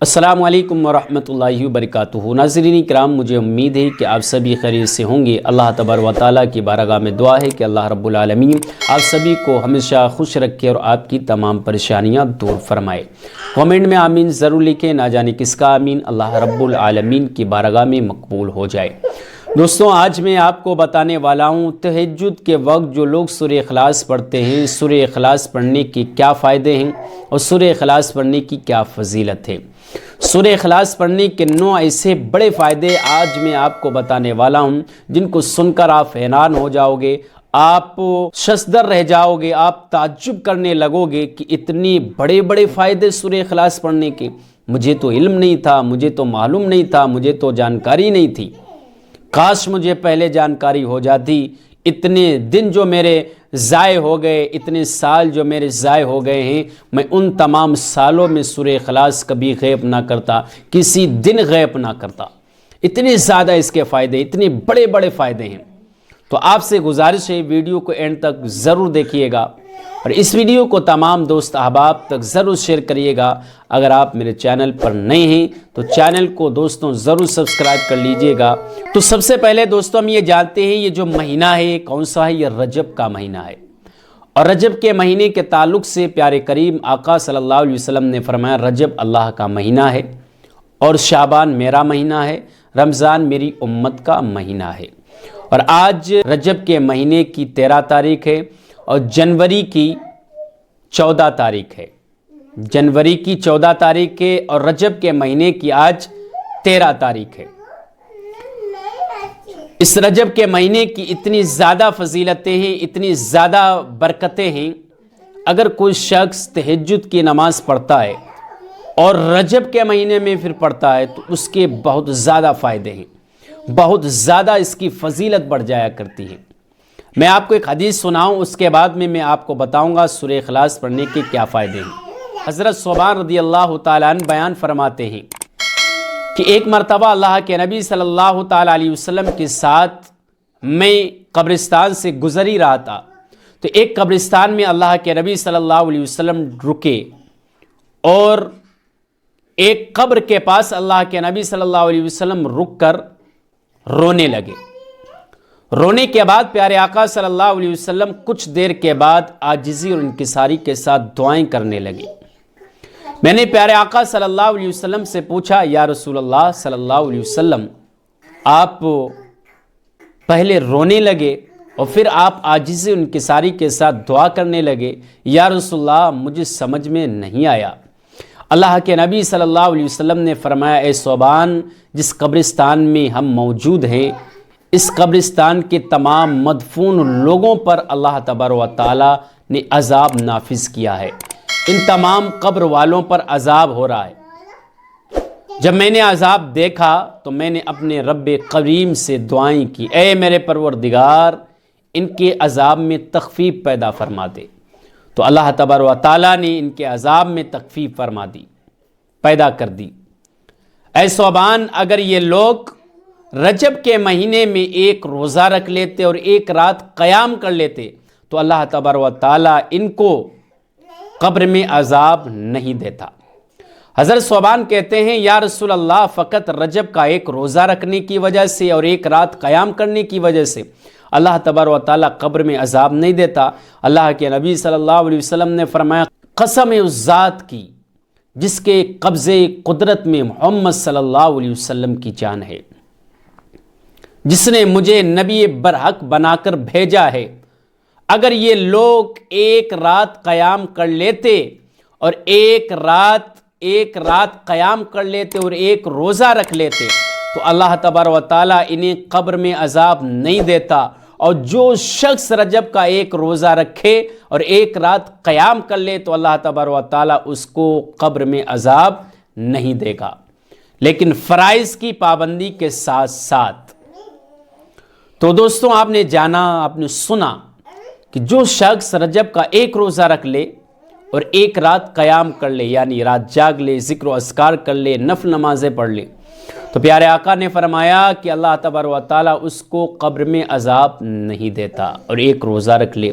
السلام علیکم ورحمۃ اللہ وبرکاتہ۔ ناظرین کرام، مجھے امید ہے کہ آپ سبھی خیریت سے ہوں گے۔ اللہ تبارک و تعالیٰ کی بارگاہ میں دعا ہے کہ اللہ رب العالمین آپ سبھی کو ہمیشہ خوش رکھے اور آپ کی تمام پریشانیاں دور فرمائے۔ کمنٹ میں آمین ضرور لکھیں، نہ جانے کس کا آمین اللہ رب العالمین کی بارگاہ میں مقبول ہو جائے۔ دوستوں، آج میں آپ کو بتانے والا ہوں تہجد کے وقت جو لوگ سورہ اخلاص پڑھتے ہیں، سورہ اخلاص پڑھنے کے کیا فائدے ہیں اور سورہ اخلاص پڑھنے کی کیا فضیلت ہے۔ سورہ اخلاص پڑھنے کے 9 ایسے بڑے فائدے آج میں آپ کو بتانے والا ہوں جن کو سن کر آپ حیران ہو جاؤ گے، آپ ششدر رہ جاؤ گے، آپ تعجب کرنے لگو گے کہ اتنے بڑے بڑے فائدے سورہ اخلاص پڑھنے کے۔ مجھے تو علم نہیں تھا، مجھے تو معلوم نہیں تھا، مجھے تو جانکاری نہیں تھی۔ کاش مجھے پہلے جانکاری ہو جاتی۔ اتنے دن جو میرے ضائع ہو گئے، اتنے سال جو میرے ضائع ہو گئے ہیں، میں ان تمام سالوں میں سورہ اخلاص کبھی غیب نہ کرتا، کسی دن غیب نہ کرتا۔ اتنے زیادہ اس کے فائدے، اتنے بڑے بڑے فائدے ہیں۔ تو آپ سے گزارش ہے ویڈیو کو اینڈ تک ضرور دیکھیے گا اور اس ویڈیو کو تمام دوست احباب تک ضرور شیئر کریے گا۔ اگر آپ میرے چینل پر نئے ہیں تو چینل کو دوستوں ضرور سبسکرائب کر لیجئے گا۔ تو سب سے پہلے دوستوں ہم یہ جانتے ہیں یہ جو مہینہ ہے کون سا ہے؟ یہ رجب کا مہینہ ہے۔ اور رجب کے مہینے کے تعلق سے پیارے کریم آقا صلی اللہ علیہ وسلم نے فرمایا رجب اللہ کا مہینہ ہے اور شعبان میرا مہینہ ہے، رمضان میری امت کا مہینہ ہے۔ اور آج رجب کے مہینے کی 13 تاریخ ہے اور جنوری کی 14 تاریخ ہے۔ جنوری کی 14 تاریخ ہے اور رجب کے مہینے کی آج 13 تاریخ ہے۔ اس رجب کے مہینے کی اتنی زیادہ فضیلتیں ہیں، اتنی زیادہ برکتیں ہیں۔ اگر کوئی شخص تہجد کی نماز پڑھتا ہے اور رجب کے مہینے میں پھر پڑھتا ہے تو اس کے بہت زیادہ فائدے ہیں، بہت زیادہ اس کی فضیلت بڑھ جایا کرتی ہے۔ میں آپ کو ایک حدیث سناؤں، اس کے بعد میں آپ کو بتاؤں گا سورہ اخلاص پڑھنے کے کیا فائدے ہیں۔ حضرت ثوبان رضی اللہ تعالیٰ عنہ بیان فرماتے ہیں کہ ایک مرتبہ اللہ کے نبی صلی اللہ تعالیٰ علیہ وسلم کے ساتھ میں قبرستان سے گزر ہی رہا تھا تو ایک قبرستان میں اللہ کے نبی صلی اللہ علیہ وسلم رکے اور ایک قبر کے پاس اللہ کے نبی صلی اللہ علیہ وسلم رک کر رونے لگے۔ رونے کے بعد پیارے آقا صلی اللہ علیہ وسلم کچھ دیر کے بعد عاجزی اور انکساری کے ساتھ دعائیں کرنے لگے۔ میں نے پیارے آقا صلی اللہ علیہ وسلم سے پوچھا یا رسول اللہ صلی اللہ علیہ وسلم، آپ پہلے رونے لگے اور پھر آپ عاجزی اور انکساری کے ساتھ دعا کرنے لگے، یا رسول اللہ مجھے سمجھ میں نہیں آیا۔ اللہ کے نبی صلی اللہ علیہ وسلم نے فرمایا اے ثوبان، جس قبرستان میں ہم موجود ہیں اس قبرستان کے تمام مدفون لوگوں پر اللہ تبارک و تعالیٰ نے عذاب نافذ کیا ہے، ان تمام قبر والوں پر عذاب ہو رہا ہے۔ جب میں نے عذاب دیکھا تو میں نے اپنے رب کریم سے دعائیں کی، اے میرے پروردگار ان کے عذاب میں تخفیف پیدا فرما دے۔ تو اللہ تبارک و تعالیٰ نے ان کے عذاب میں تخفیف فرما دی، پیدا کر دی۔ اے ثوبان، اگر یہ لوگ رجب کے مہینے میں ایک روزہ رکھ لیتے اور ایک رات قیام کر لیتے تو اللہ تبارک و تعالیٰ ان کو قبر میں عذاب نہیں دیتا۔ حضرت ثوبان کہتے ہیں یا رسول اللہ، فقط رجب کا ایک روزہ رکھنے کی وجہ سے اور ایک رات قیام کرنے کی وجہ سے اللہ تبارک و تعالیٰ قبر میں عذاب نہیں دیتا۔ اللہ کے نبی صلی اللہ علیہ وسلم نے فرمایا قسم اس ذات کی جس کے قبضے قدرت میں محمد صلی اللہ علیہ وسلم کی جان ہے، جس نے مجھے نبی برحق بنا کر بھیجا ہے، اگر یہ لوگ ایک رات قیام کر لیتے اور ایک رات قیام کر لیتے اور ایک روزہ رکھ لیتے تو اللہ تبارک و تعالیٰ انہیں قبر میں عذاب نہیں دیتا۔ اور جو شخص رجب کا ایک روزہ رکھے اور ایک رات قیام کر لے تو اللہ تبارک و تعالیٰ اس کو قبر میں عذاب نہیں دے گا، لیکن فرائض کی پابندی کے ساتھ ساتھ۔ تو دوستوں، آپ نے جانا، آپ نے سنا کہ جو شخص رجب کا ایک روزہ رکھ لے اور ایک رات قیام کر لے، یعنی رات جاگ لے، ذکر و اذکار کر لے، نفل نمازیں پڑھ لے، تو پیارے آقا نے فرمایا کہ اللہ تبارک و تعالیٰ اس کو قبر میں عذاب نہیں دیتا۔ اور ایک روزہ رکھ لے،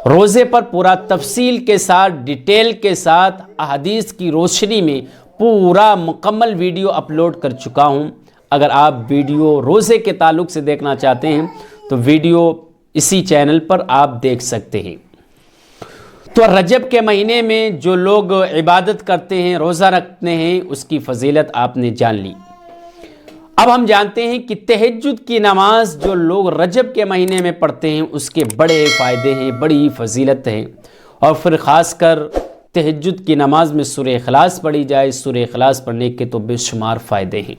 روزے پر پورا تفصیل کے ساتھ، ڈیٹیل کے ساتھ، احادیث کی روشنی میں پورا مکمل ویڈیو اپلوڈ کر چکا ہوں. اگر آپ ویڈیو روزے کے تعلق سے دیکھنا چاہتے ہیں تو ویڈیو اسی چینل پر آپ دیکھ سکتے ہیں. تو رجب کے مہینے میں جو لوگ عبادت کرتے ہیں، روزہ رکھتے ہیں، اس کی فضیلت آپ نے جان لی. اب ہم جانتے ہیں کہ تہجد کی نماز جو لوگ رجب کے مہینے میں پڑھتے ہیں اس کے بڑے فائدے ہیں، بڑی فضیلت ہیں. اور پھر خاص کر تہجد کی نماز میں سورہ اخلاص پڑھی جائے، سورہ اخلاص پڑھنے کے تو بے شمار فائدے ہیں.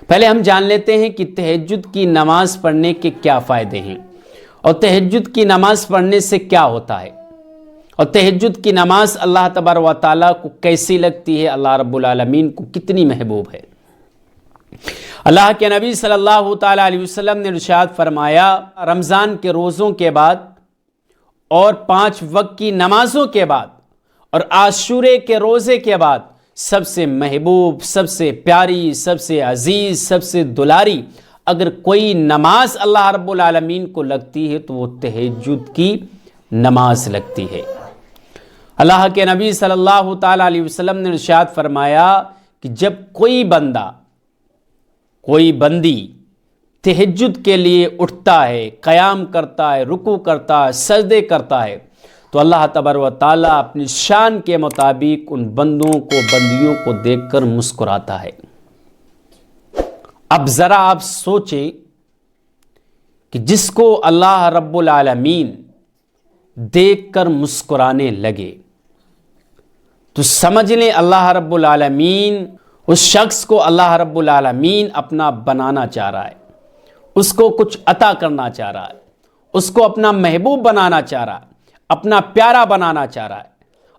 پہلے ہم جان لیتے ہیں کہ تہجد کی نماز پڑھنے کے کیا فائدے ہیں اور تہجد کی نماز پڑھنے سے کیا ہوتا ہے، اور تہجد کی نماز اللہ تبارک و تعالیٰ کو کیسی لگتی ہے، اللہ رب العالمین کو کتنی محبوب ہے. اللہ کے نبی صلی اللہ تعالیٰ علیہ وسلم نے ارشاد فرمایا، رمضان کے روزوں کے بعد اور 5 وقت کی نمازوں کے بعد اور عاشورے کے روزے کے بعد سب سے محبوب، سب سے پیاری، سب سے عزیز، سب سے دلاری اگر کوئی نماز اللہ رب العالمین کو لگتی ہے تو وہ تہجد کی نماز لگتی ہے. اللہ کے نبی صلی اللہ تعالیٰ علیہ وسلم نے ارشاد فرمایا کہ جب کوئی بندہ، کوئی بندی تہجد کے لیے اٹھتا ہے، قیام کرتا ہے، رکوع کرتا ہے، سجدے کرتا ہے تو اللہ تبارک و تعالیٰ اپنی شان کے مطابق ان بندوں کو، بندیوں کو دیکھ کر مسکراتا ہے. اب ذرا آپ سوچیں کہ جس کو اللہ رب العالمین دیکھ کر مسکرانے لگے تو سمجھ لیں اللہ رب العالمین اس شخص کو اللہ رب العالمین اپنا بنانا چاہ رہا ہے، اس کو کچھ عطا کرنا چاہ رہا ہے، اس کو اپنا محبوب بنانا چاہ رہا ہے، اپنا پیارا بنانا چاہ رہا ہے.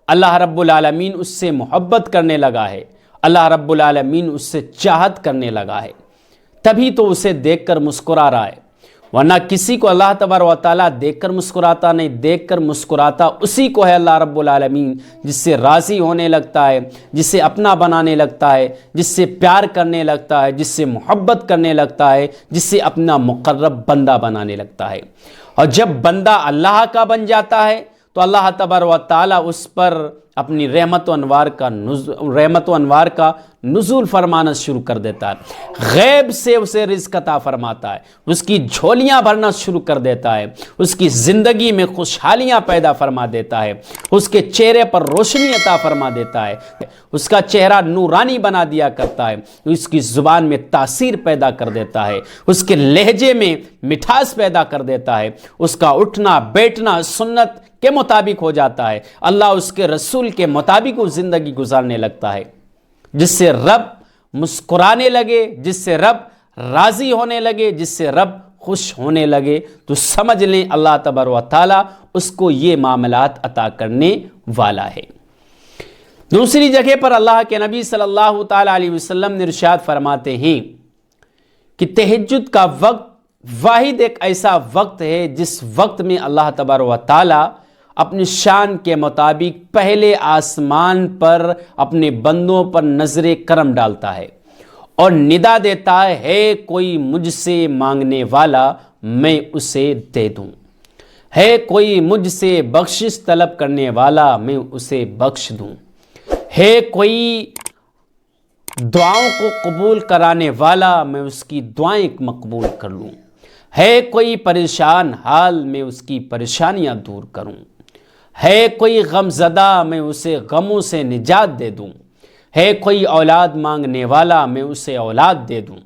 اللہ رب العالمین اس سے محبت کرنے لگا ہے، اللہ رب العالمین اس سے چاہت کرنے لگا ہے، تبھی تو اسے دیکھ کر مسکرا رہا ہے. ورنہ کسی کو اللہ تبارک و تعالیٰ دیکھ کر مسکراتا نہیں، دیکھ کر مسکراتا اسی کو ہے اللہ رب العالمین، جس سے راضی ہونے لگتا ہے، جس سے اپنا بنانے لگتا ہے، جس سے پیار کرنے لگتا ہے، جس سے محبت کرنے لگتا ہے، جس سے اپنا مقرب بندہ بنانے لگتا ہے. اور جب بندہ اللہ کا بن جاتا ہے تو اللہ تبارک و تعالیٰ اس پر اپنی رحمت و انوار کا نزول فرمانا شروع کر دیتا ہے. غیب سے اسے رزق عطا فرماتا ہے، اس کی جھولیاں بھرنا شروع کر دیتا ہے، اس کی زندگی میں خوشحالیاں پیدا فرما دیتا ہے، اس کے چہرے پر روشنی عطا فرما دیتا ہے، اس کا چہرہ نورانی بنا دیا کرتا ہے، اس کی زبان میں تاثیر پیدا کر دیتا ہے، اس کے لہجے میں مٹھاس پیدا کر دیتا ہے، اس کا اٹھنا بیٹھنا سنت کے مطابق ہو جاتا ہے، اللہ اس کے رسول کے مطابق وہ زندگی گزارنے لگتا ہے. جس سے رب مسکرانے لگے، جس سے رب راضی ہونے لگے، جس سے رب خوش ہونے لگے تو سمجھ لیں اللہ تبارک و تعالیٰ اس کو یہ معاملات عطا کرنے والا ہے. دوسری جگہ پر اللہ کے نبی صلی اللہ تعالیٰ علیہ وسلم نے ارشاد فرماتے ہیں کہ تہجد کا وقت واحد ایک ایسا وقت ہے جس وقت میں اللہ تبارک و تعالیٰ اپنی شان کے مطابق پہلے آسمان پر اپنے بندوں پر نظر کرم ڈالتا ہے اور ندا دیتا ہے کوئی مجھ سے مانگنے والا میں اسے دے دوں، ہے کوئی مجھ سے بخشش طلب کرنے والا میں اسے بخش دوں، ہے کوئی دعاؤں کو قبول کرانے والا میں اس کی دعائیں مقبول کر لوں، ہے کوئی پریشان حال میں اس کی پریشانیاں دور کروں، ہے کوئی غم زدہ میں اسے غموں سے نجات دے دوں، ہے کوئی اولاد مانگنے والا میں اسے اولاد دے دوں.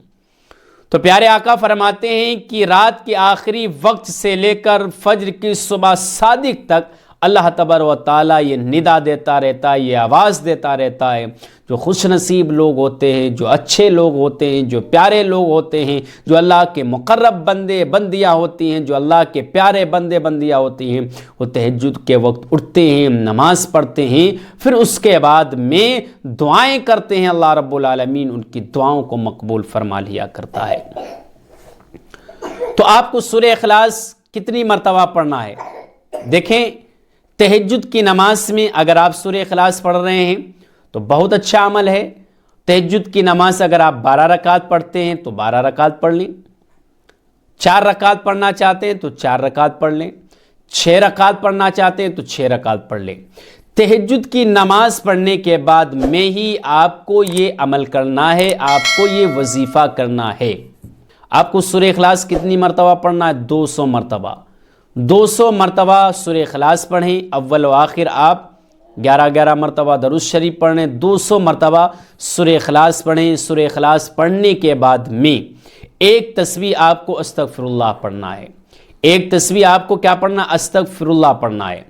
تو پیارے آقا فرماتے ہیں کہ رات کے آخری وقت سے لے کر فجر کی صبح صادق تک اللہ تبارک و تعالیٰ یہ ندا دیتا رہتا ہے، یہ آواز دیتا رہتا ہے. جو خوش نصیب لوگ ہوتے ہیں، جو اچھے لوگ ہوتے ہیں، جو پیارے لوگ ہوتے ہیں، جو اللہ کے مقرب بندے بندیاں ہوتی ہیں، جو اللہ کے پیارے بندے بندیاں ہوتی ہیں، وہ تہجد کے وقت اٹھتے ہیں، نماز پڑھتے ہیں، پھر اس کے بعد میں دعائیں کرتے ہیں. اللہ رب العالمین ان کی دعاؤں کو مقبول فرما لیا کرتا ہے. تو آپ کو سورہ اخلاص کتنی مرتبہ پڑھنا ہے؟ دیکھیں، تہجد کی نماز میں اگر آپ سورہ اخلاص پڑھ رہے ہیں تو بہت اچھا عمل ہے. تہجد کی نماز اگر آپ 12 رکعت پڑھتے ہیں تو 12 رکعت پڑھ لیں، 4 رکعت پڑھنا چاہتے ہیں تو 4 رکعت پڑھ لیں، 6 رکعت پڑھنا چاہتے ہیں تو 6 رکعت پڑھ لیں. تہجد کی نماز پڑھنے کے بعد میں ہی آپ کو یہ عمل کرنا ہے، آپ کو یہ وظیفہ کرنا ہے۔ آپ کو سورہ اخلاص کتنی مرتبہ پڑھنا ہے؟ 200 مرتبہ۔ 200 مرتبہ سورہ اخلاص پڑھیں، اول و آخر آپ 11 مرتبہ درود شریف پڑھیں، 200 مرتبہ سورہ اخلاص پڑھیں۔ سورہ اخلاص پڑھنے کے بعد میں ایک تسبیح آپ کو استغفر اللہ پڑھنا ہے، ایک تسبیح آپ کو کیا پڑھنا؟ استغفر اللہ پڑھنا ہے۔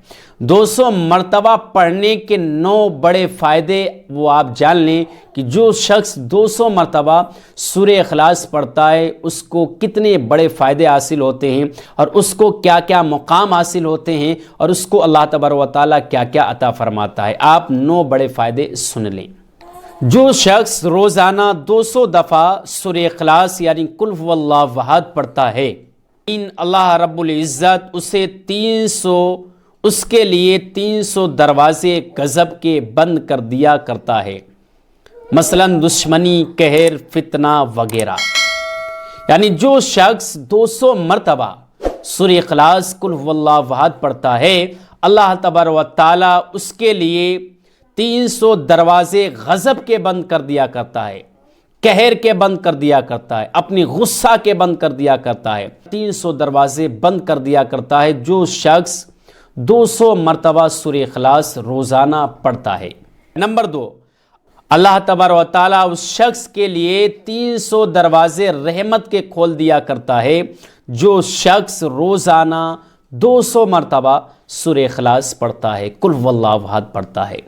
200 مرتبہ پڑھنے کے 9 بڑے فائدے وہ آپ جان لیں کہ جو شخص 200 مرتبہ سورہ اخلاص پڑھتا ہے اس کو کتنے بڑے فائدے حاصل ہوتے ہیں، اور اس کو کیا کیا مقام حاصل ہوتے ہیں، اور اس کو اللہ تبارک و تعالیٰ کیا کیا عطا فرماتا ہے۔ آپ 9 بڑے فائدے سن لیں۔ جو شخص روزانہ 200 دفعہ سورہ اخلاص یعنی قل هو اللہ احد پڑھتا ہے، اللہ رب العزت اسے 300 اس کے لیے 300 دروازے غضب کے بند کر دیا کرتا ہے، مثلا دشمنی، قہر، فتنہ وغیرہ۔ یعنی جو شخص 200 مرتبہ سورہ اخلاص قل هو اللہ احد پڑھتا ہے، اللہ تبارک و تعالیٰ اس کے لیے 300 دروازے غضب کے بند کر دیا کرتا ہے، قہر کے بند کر دیا کرتا ہے، اپنی غصہ کے بند کر دیا کرتا ہے، 300 دروازے بند کر دیا کرتا ہے جو شخص 200 مرتبہ سورہ اخلاص روزانہ پڑھتا ہے۔ نمبر 2، اللہ تبارک و تعالیٰ اس شخص کے لیے 300 دروازے رحمت کے کھول دیا کرتا ہے جو شخص روزانہ 200 مرتبہ سورہ اخلاص پڑھتا ہے، قل هو اللہ احد پڑھتا ہے۔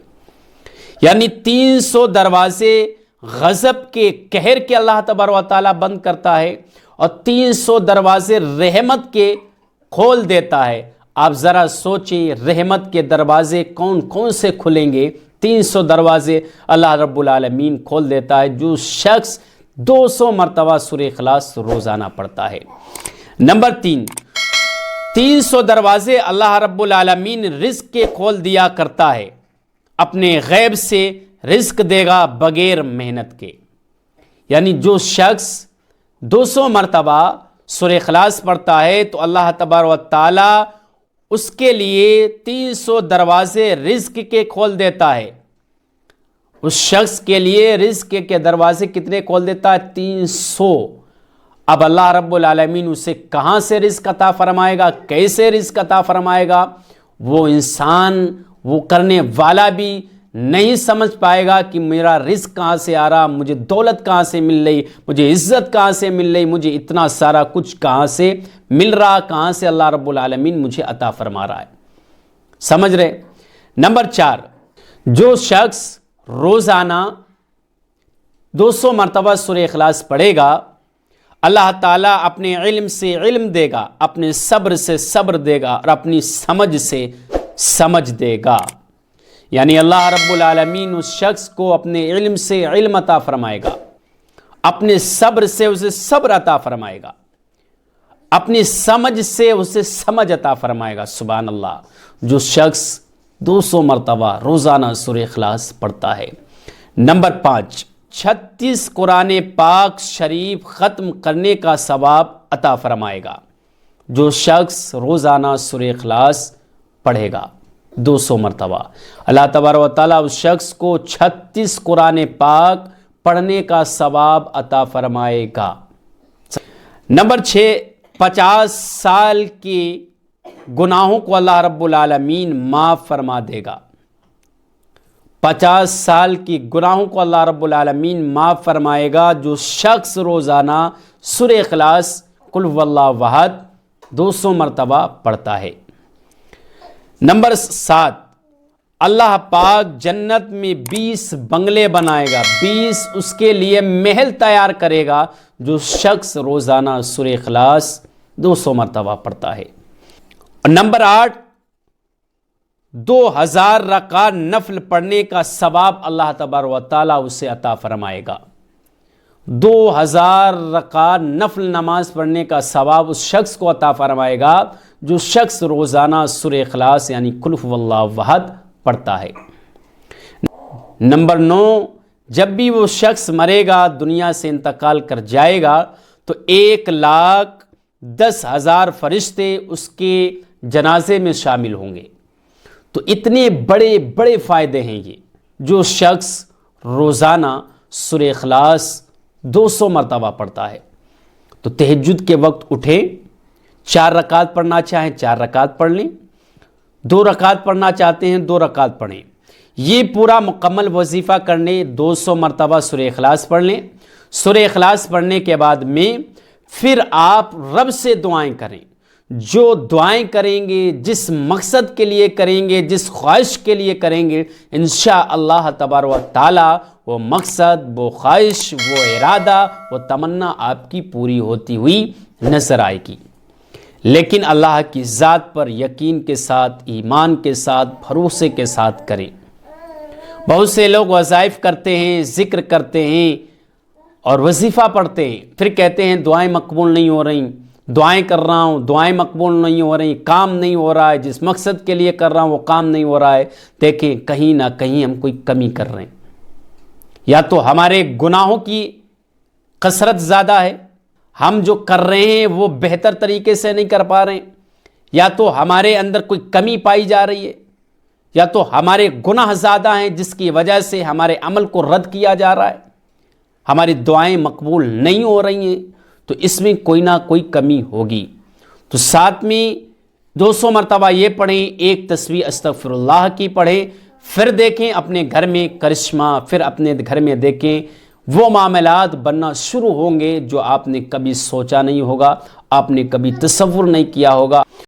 یعنی 300 دروازے غضب کے، قہر کے اللہ تبارک و تعالیٰ بند کرتا ہے، اور 300 دروازے رحمت کے کھول دیتا ہے۔ آپ ذرا سوچیں رحمت کے دروازے کون کون سے کھلیں گے؟ 300 دروازے اللہ رب العالمین کھول دیتا ہے جو شخص 200 مرتبہ سورہ اخلاص روزانہ پڑھتا ہے۔ نمبر 3، 300 دروازے اللہ رب العالمین رزق کے کھول دیا کرتا ہے، اپنے غیب سے رزق دے گا بغیر محنت کے۔ یعنی جو شخص 200 مرتبہ سورہ اخلاص پڑھتا ہے تو اللہ تبارک و تعالیٰ اس کے لیے 300 دروازے رزق کے کھول دیتا ہے۔ اس شخص کے لیے رزق کے دروازے کتنے کھول دیتا ہے؟ 300۔ اب اللہ رب العالمین اسے کہاں سے رزق عطا فرمائے گا، کیسے رزق عطا فرمائے گا، وہ انسان، وہ کرنے والا بھی نہیں سمجھ پائے گا کہ میرا رزق کہاں سے آ رہا، مجھے دولت کہاں سے مل رہی، مجھے عزت کہاں سے مل رہی، مجھے اتنا سارا کچھ کہاں سے مل رہا، کہاں سے اللہ رب العالمین مجھے عطا فرما رہا ہے۔ سمجھ رہے؟ نمبر 4، جو شخص روزانہ 200 مرتبہ سورہ اخلاص پڑھے گا، اللہ تعالیٰ اپنے علم سے علم دے گا، اپنے صبر سے صبر دے گا، اور اپنی سمجھ سے سمجھ دے گا۔ یعنی اللہ رب العالمین اس شخص کو اپنے علم سے علم عطا فرمائے گا، اپنے صبر سے اسے صبر عطا فرمائے گا، اپنی سمجھ سے اسے سمجھ عطا فرمائے گا۔ سبحان اللہ۔ جو شخص 200 مرتبہ روزانہ سورہ اخلاص پڑھتا ہے۔ نمبر 5، 36 قرآن پاک شریف ختم کرنے کا ثواب عطا فرمائے گا جو شخص روزانہ سورہ اخلاص پڑھے گا 200 مرتبہ۔ اللہ تبارک و تعالیٰ اس شخص کو 36 قرآن پاک پڑھنے کا ثواب عطا فرمائے گا۔ نمبر 6، 50 سال کے گناہوں کو اللہ رب العالمین معاف فرما دے گا۔ 50 سال کی گناہوں کو اللہ رب العالمین معاف فرمائے گا جو شخص روزانہ سورہ اخلاص قل هو اللہ احد 200 مرتبہ پڑھتا ہے۔ نمبر 7، اللہ پاک جنت میں 20 بنگلے بنائے گا، 20 اس کے لیے محل تیار کرے گا جو شخص روزانہ سورہ اخلاص 200 مرتبہ پڑھتا ہے۔ اور نمبر 8، 2000 رکعت نفل پڑھنے کا ثواب اللہ تبارک و تعالیٰ اسے عطا فرمائے گا۔ 2000 رکعت نفل نماز پڑھنے کا ثواب اس شخص کو عطا فرمائے گا جو شخص روزانہ سورہ اخلاص یعنی قل هو اللہ احد پڑھتا ہے۔ نمبر 9، جب بھی وہ شخص مرے گا، دنیا سے انتقال کر جائے گا، تو 1,10,000 فرشتے اس کے جنازے میں شامل ہوں گے۔ تو اتنے بڑے بڑے فائدے ہیں یہ. جو شخص روزانہ سورہ اخلاص 200 مرتبہ پڑھتا ہے تو تہجد کے وقت اٹھیں، 4 رکعت پڑھنا چاہیں 4 رکعت پڑھ لیں، 2 رکعت پڑھنا چاہتے ہیں 2 رکعت پڑھیں. یہ پورا مکمل وظیفہ کرنے 200 مرتبہ سورہ اخلاص پڑھ لیں. سورہ اخلاص پڑھنے کے بعد میں پھر آپ رب سے دعائیں کریں. جو دعائیں کریں گے، جس مقصد کے لیے کریں گے، جس خواہش کے لیے کریں گے، انشاءاللہ تبارک و تعالی وہ مقصد، وہ خواہش، وہ ارادہ، وہ تمنا آپ کی پوری ہوتی ہوئی نظر آئے گی. لیکن اللہ کی ذات پر یقین کے ساتھ، ایمان کے ساتھ، بھروسے کے ساتھ کریں. بہت سے لوگ وظائف کرتے ہیں، ذکر کرتے ہیں اور وظیفہ پڑھتے ہیں، پھر کہتے ہیں دعائیں مقبول نہیں ہو رہی، دعائیں کر رہا ہوں دعائیں مقبول نہیں ہو رہی، کام نہیں ہو رہا ہے، جس مقصد کے لیے کر رہا ہوں وہ کام نہیں ہو رہا ہے. دیکھیں کہیں نہ کہیں ہم کوئی کمی کر رہے ہیں. یا تو ہمارے گناہوں کی کثرت زیادہ ہے، ہم جو کر رہے ہیں وہ بہتر طریقے سے نہیں کر پا رہے ہیں، یا تو ہمارے اندر کوئی کمی پائی جا رہی ہے، یا تو ہمارے گناہ زیادہ ہیں جس کی وجہ سے ہمارے عمل کو رد کیا جا رہا ہے، ہماری دعائیں مقبول نہیں ہو رہی ہیں. تو اس میں کوئی نہ کوئی کمی ہوگی. تو ساتھ میں 200 مرتبہ یہ پڑھیں، ایک تسبیح استغفر اللہ کی پڑھیں. پھر دیکھیں اپنے گھر میں کرشمہ، پھر اپنے گھر میں دیکھیں وہ معاملات بننا شروع ہوں گے جو آپ نے کبھی سوچا نہیں ہوگا، آپ نے کبھی تصور نہیں کیا ہوگا.